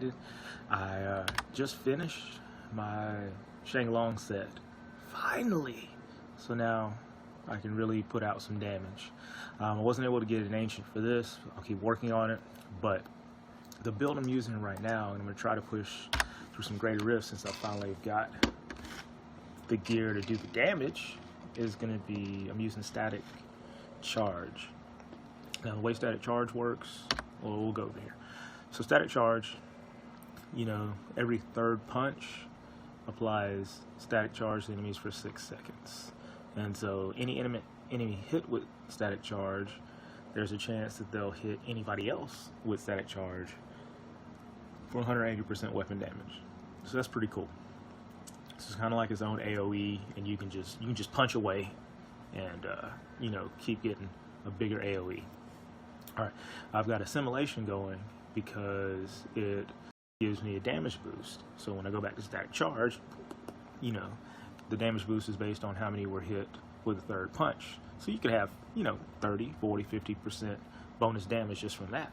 excited. I just finished my Sheng Long set, finally. So now I can really put out some damage. I wasn't able to get an ancient for this. I'll keep working on it, but the build I'm using right now, and I'm going to try to push through some greater rifts since I finally got the gear to do the damage, is going to be, I'm using static charge. Now the way static charge works, well, we'll go over here. So static charge, you know, every third punch applies static charge to enemies for 6 seconds. And so any enemy hit with static charge, there's a chance that they'll hit anybody else with static charge for 180% weapon damage. So that's pretty cool. So it's kind of like its own AoE, and you can just punch away and you know, keep getting a bigger AoE. All right, I've got assimilation going because it gives me a damage boost. So when I go back to static charge, you know, the damage boost is based on how many were hit with a third punch. So you could have, you know, 30, 40, 50% bonus damage just from that.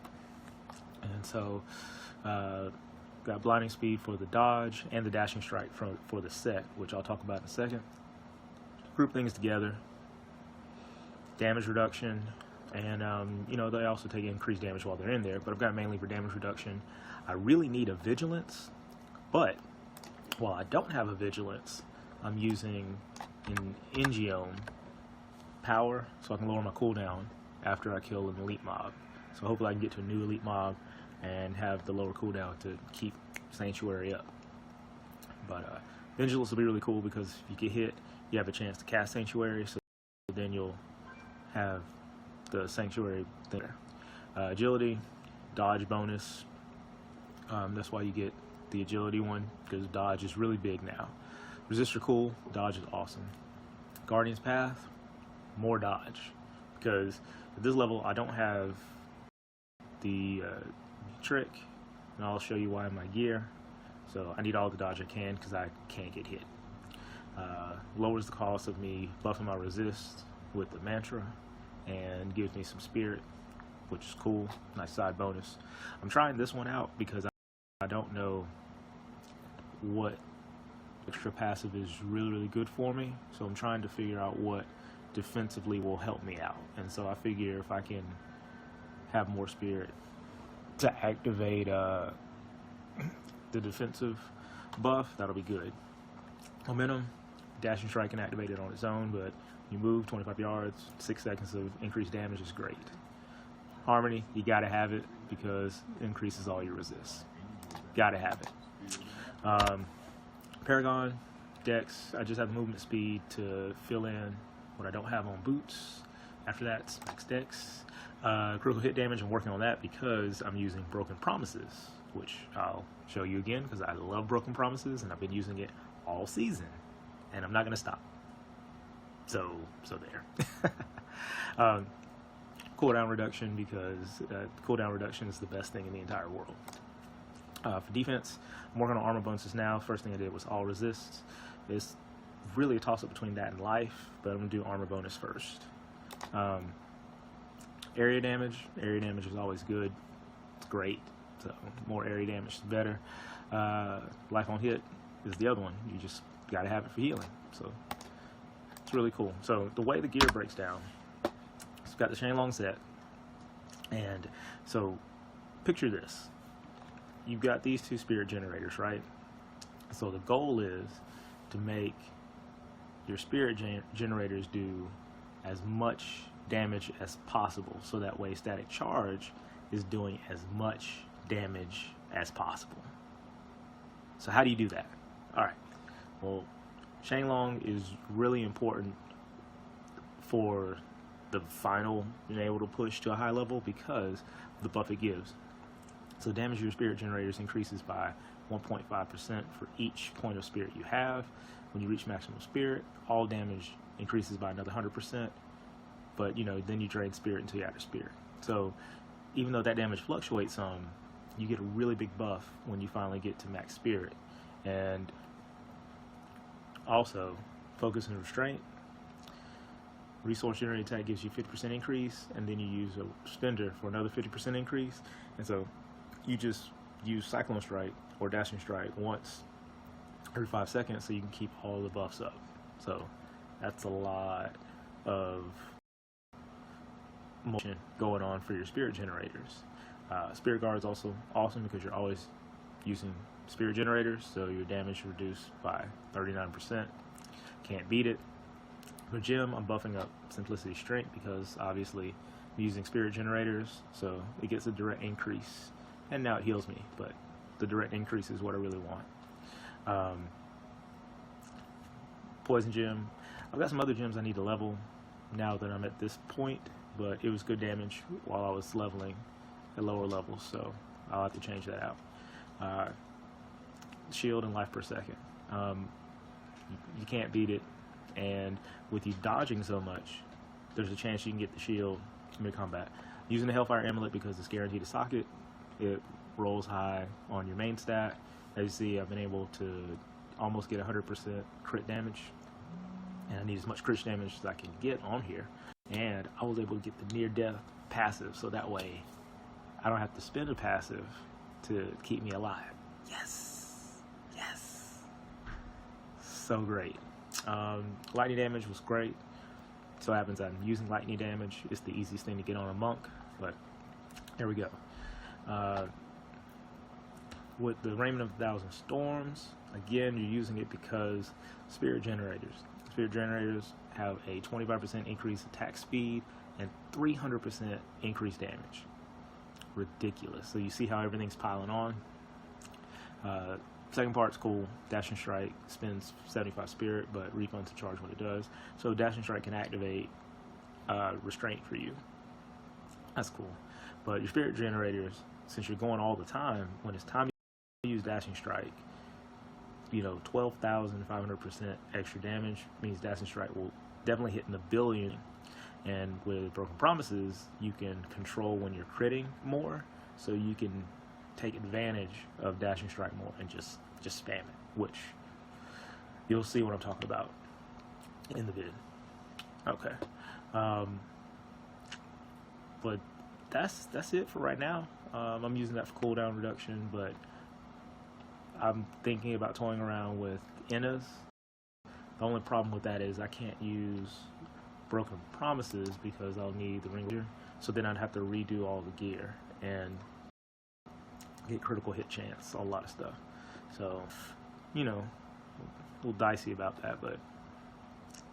And so got blinding speed for the dodge and the dashing strike for the set, which I'll talk about in a second. Group things together, damage reduction, and you know, they also take increased damage while they're in there, but I've got mainly for damage reduction. I really need a vigilance, but while I don't have a vigilance, I'm using an Ingeome power so I can lower my cooldown after I kill an elite mob. So hopefully I can get to a new elite mob and have the lower cooldown to keep Sanctuary up. But vigilance will be really cool because if you get hit, you have a chance to cast Sanctuary, so then you'll have the Sanctuary there. Agility, dodge bonus. That's why you get the agility one, because dodge is really big now. Resist are cool, dodge is awesome. Guardian's Path, more dodge, because at this level I don't have the trick, and I'll show you why in my gear. So I need all the dodge I can because I can't get hit. Lowers the cost of me buffing my resist with the mantra, and gives me some spirit, which is cool, nice side bonus. I'm trying this one out because I don't know what extra passive is really good for me, so I'm trying to figure out what defensively will help me out. And so I figure if I can have more spirit to activate the defensive buff, that'll be good. Momentum, dashing strike can activate it on its own, but you move 25 yards, 6 seconds of increased damage is great. Harmony, you gotta have it because it increases all your resists. Gotta have it. Paragon, Dex, I just have movement speed to fill in what I don't have on boots. After that, it's max Dex. Critical hit damage, I'm working on that because I'm using Broken Promises, which I'll show you again because I love Broken Promises and I've been using it all season, and I'm not gonna stop. So there. Cooldown reduction, because cooldown reduction is the best thing in the entire world. For defense, I'm working on armor bonuses now. First thing I did was all resists. It's really a toss-up between that and life, but I'm gonna do armor bonus first. Area damage is always good. It's great. So more area damage is better. Life on hit is the other one. You just gotta have it for healing. So it's really cool. So the way the gear breaks down, it's got the Sheng Long set, and so picture this. You've got these two spirit generators, right? So the goal is to make your spirit generators do as much damage as possible, so that way static charge is doing as much damage as possible. So how do you do that? All right, well, Sheng Long is really important for the final being able to push to a high level because of the buff it gives. So damage of your spirit generators increases by 1.5% for each point of spirit you have. When you reach maximum spirit, all damage increases by another 100%, but you know, then you drain spirit until you're out of spirit. So even though that damage fluctuates some, you get a really big buff when you finally get to max spirit. And also, focus and restraint. Resource generated attack gives you 50% increase, and then you use a spender for another 50% increase. And so you just use Cyclone Strike or Dashing Strike once every 5 seconds so you can keep all the buffs up. So that's a lot of motion going on for your spirit generators. Spirit Guard is also awesome because you're always using spirit generators, so your damage reduced by 39%. Can't beat it. For Gem, I'm buffing up Simplicity Strength because obviously I'm using spirit generators, so it gets a direct increase, and now it heals me, but the direct increase is what I really want. Poison Gem, I've got some other gems I need to level now that I'm at this point, but it was good damage while I was leveling at lower levels, so I'll have to change that out. Shield and life per second. You can't beat it, and with you dodging so much, there's a chance you can get the shield mid-combat. Using the Hellfire Amulet because it's guaranteed to socket, it rolls high on your main stat. As you see, I've been able to almost get 100% crit damage, and I need as much crit damage as I can get on here, and I was able to get the near-death passive, so that way I don't have to spend a passive to keep me alive. Yes! Yes! So great. Lightning damage was great. So happens I'm using lightning damage. It's the easiest thing to get on a monk, but there we go. With the Raiment of a Thousand Storms, again, you're using it because Spirit Generators have a 25% increased attack speed and 300% increased damage. Ridiculous. So you see how everything's piling on. Second part's cool. Dashing Strike spends 75 spirit, but refunds to charge when it does. So Dashing Strike can activate Restraint for you. That's cool. But your Spirit Generators, since you're going all the time, when it's time to use Dashing Strike, 12,500% extra damage means Dashing Strike will definitely hit in the billion. And with Broken Promises, you can control when you're critting more, so you can take advantage of Dashing Strike more and just spam it, which you'll see what I'm talking about in the vid. Okay, but that's it for right now. I'm using that for cooldown reduction, but I'm thinking about toying around with Innas. The only problem with that is I can't use Broken Promises because I'll need the ring gear, so then I'd have to redo all the gear and get critical hit chance, a lot of stuff. So, a little dicey about that, but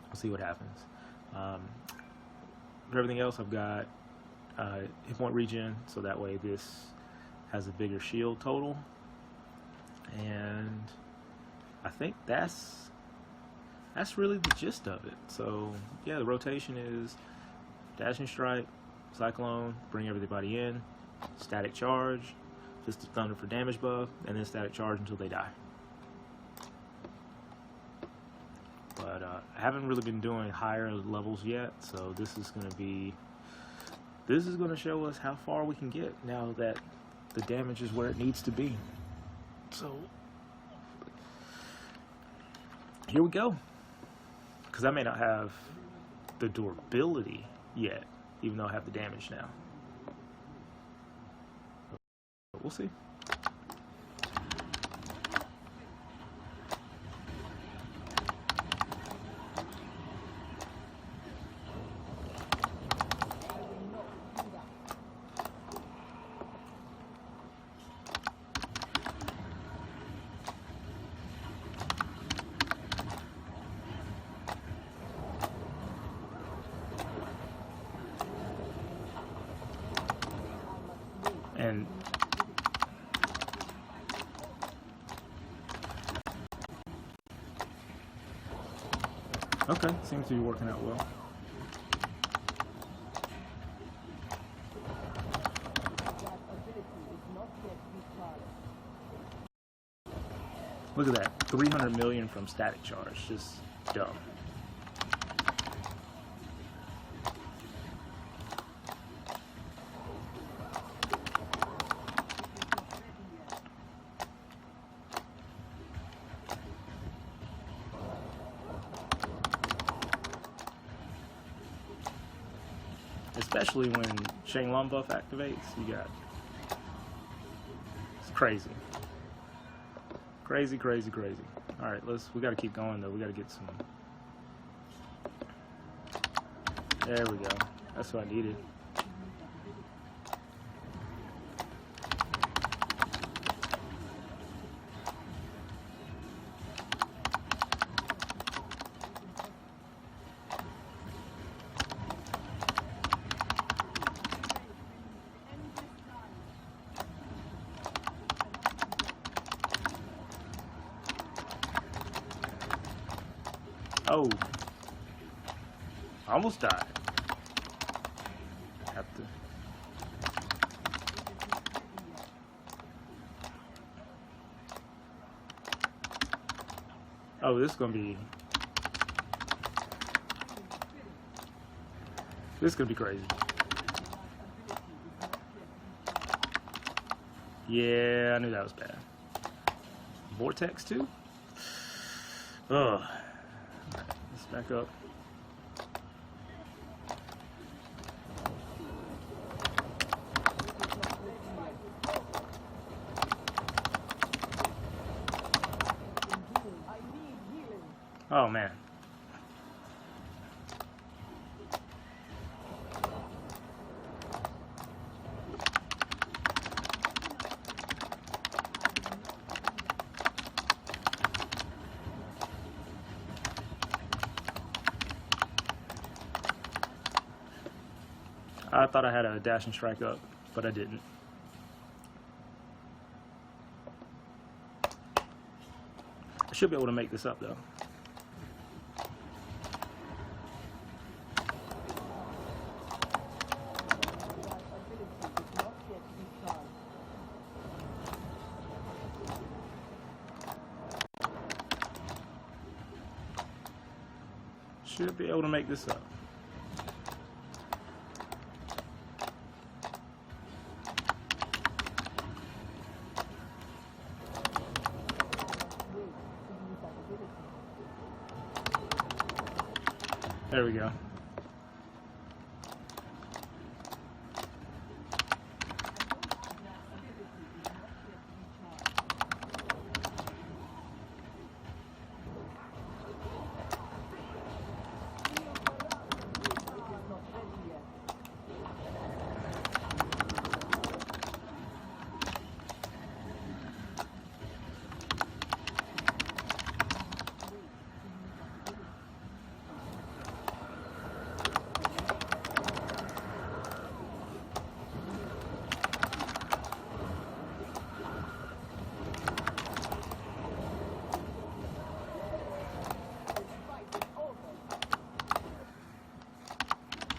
we'll see what happens. For everything else, I've got hit point regen, so that way this has a bigger shield total, and I think that's really the gist of it. So yeah, the rotation is Dashing Strike, Cyclone, bring everybody in, Static Charge, Fist of Thunder for damage buff, and then Static Charge until they die. But I haven't really been doing higher levels yet, so this is going to show us how far we can get now that the damage is where it needs to be. So here we go. Because I may not have the durability yet, even though I have the damage now. But we'll see. And okay, seems to be working out well. Look at that, 300 million from Static Charge, just dumb. Especially when Sheng Long buff activates, you got it's Crazy. Crazy, crazy, crazy. All right, we got to keep going though. We got to get some. There we go. That's what I needed. Oh, I almost died. Have to. Oh, this is gonna be. This is gonna be crazy. Yeah, I knew that was bad. Vortex too? Ugh. Let's back up. Oh man. I thought I had a dash and strike up, but I didn't. I should be able to make this up though. Should be able to make this up. There we go.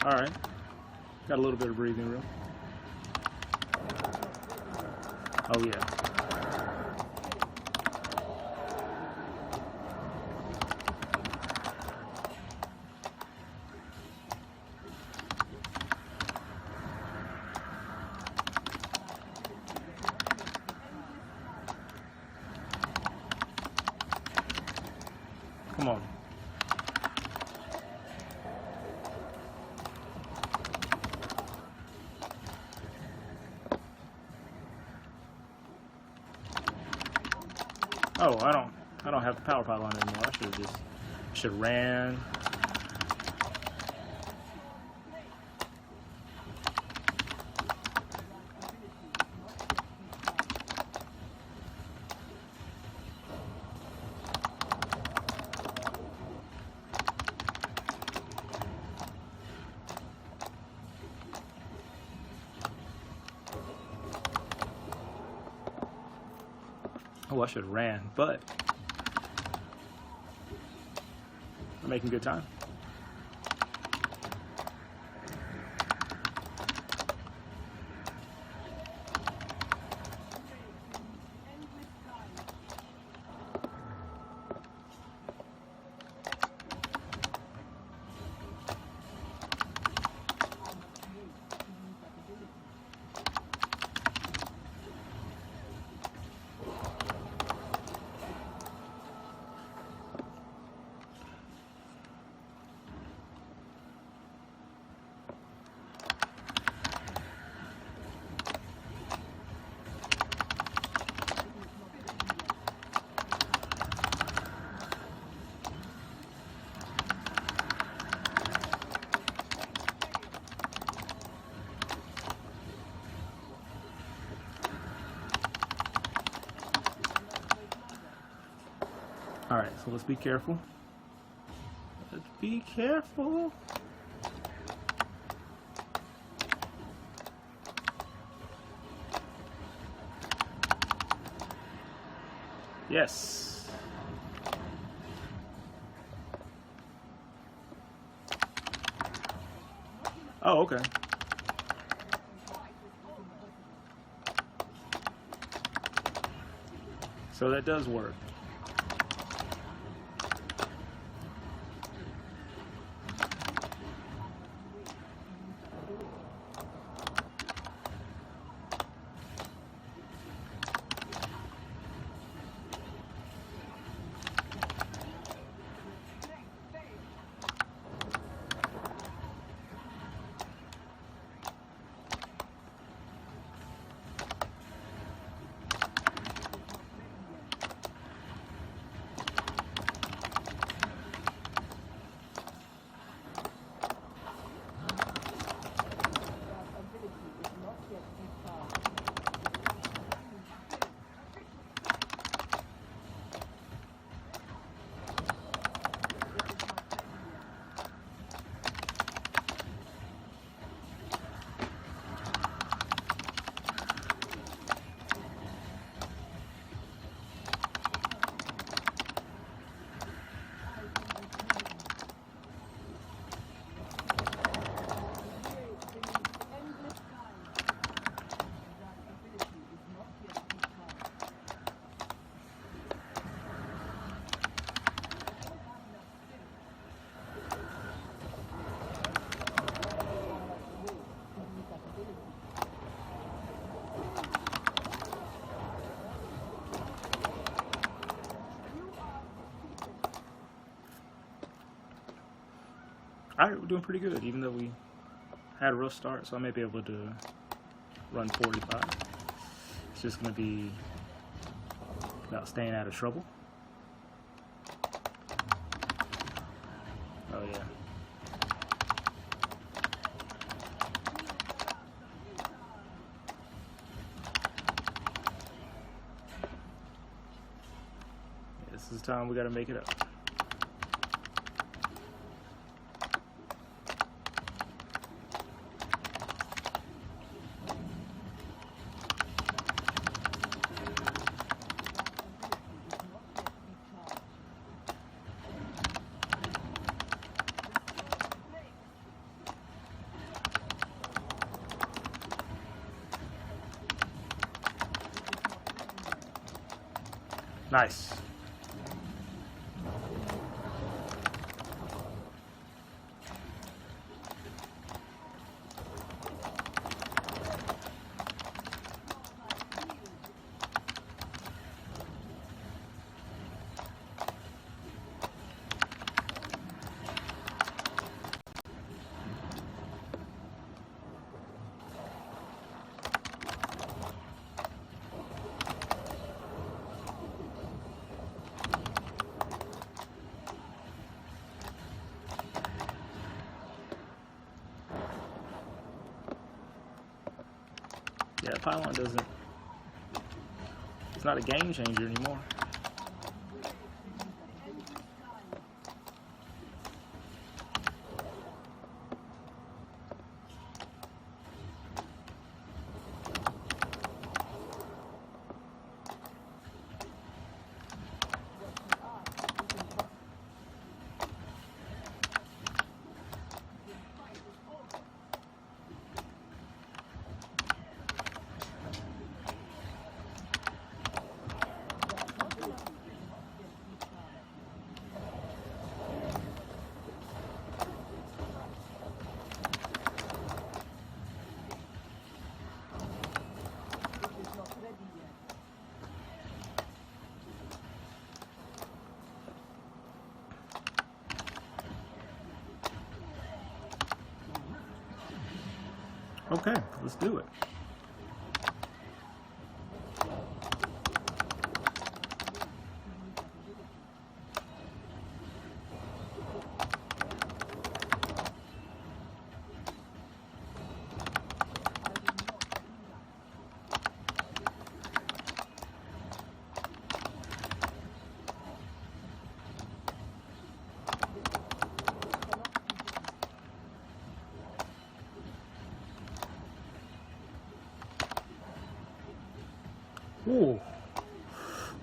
All right, got a little bit of breathing room. Oh yeah. Come on. Oh, I don't have the power pylon anymore. I should have ran. Oh, I should have ran, but I'm making good time. Alright, so let's be careful. Let's be careful. Yes. Oh, okay. So that does work. Alright, we're doing pretty good, even though we had a rough start, so I may be able to run 45. It's just going to be about staying out of trouble. Oh yeah. This is the time we got to make it up. Nice. Yeah, Pylon doesn't, it's not a game changer anymore. Okay, let's do it.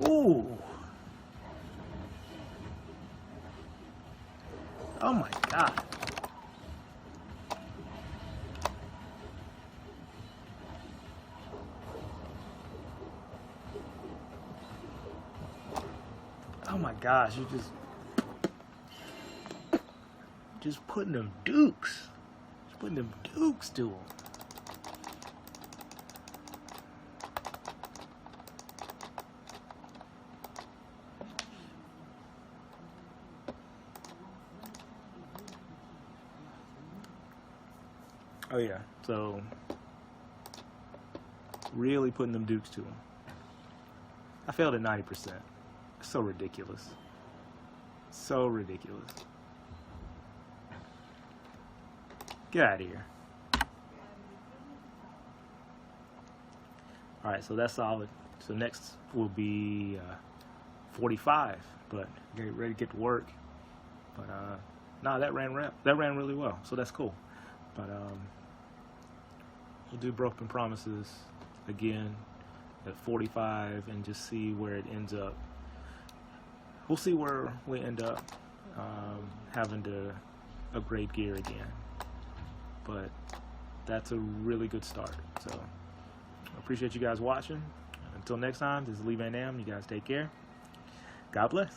Ooh. Oh my God. Oh my gosh, you just putting them dukes. Just putting them dukes to them. Oh yeah, so really putting them dukes to him. I failed at 90%. So ridiculous. So ridiculous. Get out of here. Alright, so that's solid. So next will be 45, but get ready to get to work. But nah, that ran really well, so that's cool. But we'll do Broken Promises again at 45 and just see where it ends up. We'll see where we end up having to upgrade gear again. But that's a really good start. So I appreciate you guys watching. Until next time, this is Lee Van Dam. You guys take care. God bless.